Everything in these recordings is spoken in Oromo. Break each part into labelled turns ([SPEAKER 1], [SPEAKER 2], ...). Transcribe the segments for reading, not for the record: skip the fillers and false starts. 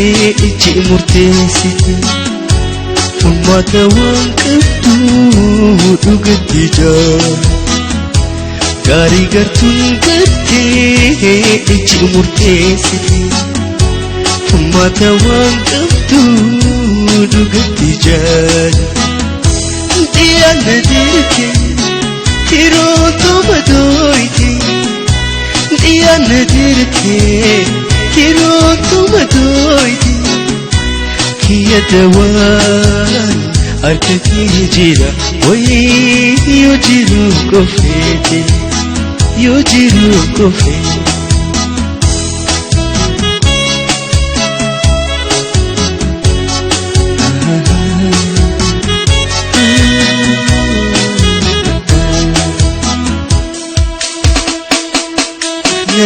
[SPEAKER 1] ichi murteessite furmaata waan qabdu dhugatti gaarii gartuun gattee ichi murteessite furmaata waan qabdu dhugatti diyaana dirke tirootu madooyti diyaana dirke tirootu madooyti kiyya dawaan harka kee jira wayii yoo jiru qofeete yoo jiru qofeete.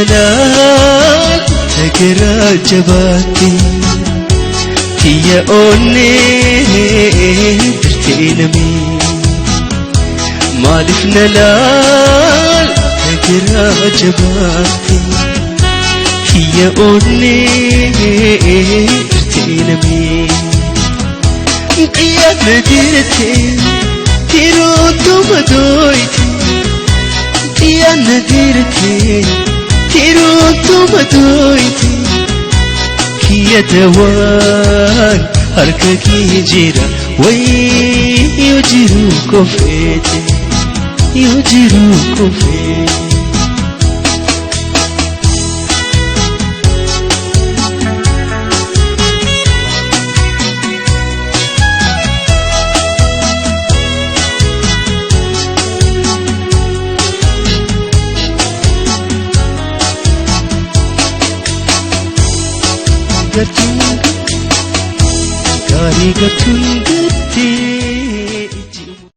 [SPEAKER 1] Nalaal tagaraa jabaate kiyya onnee birtee namee maaliif nalaal tagaraa jabaate kiyya onnee birtee namee diyaana dirte tirootu madooyti diyaana dirte tirootu madooyti kiyya dawaan harka kee jira wayii yoo jiru qofeete yoo jiru qofeete. Gaarii gartuun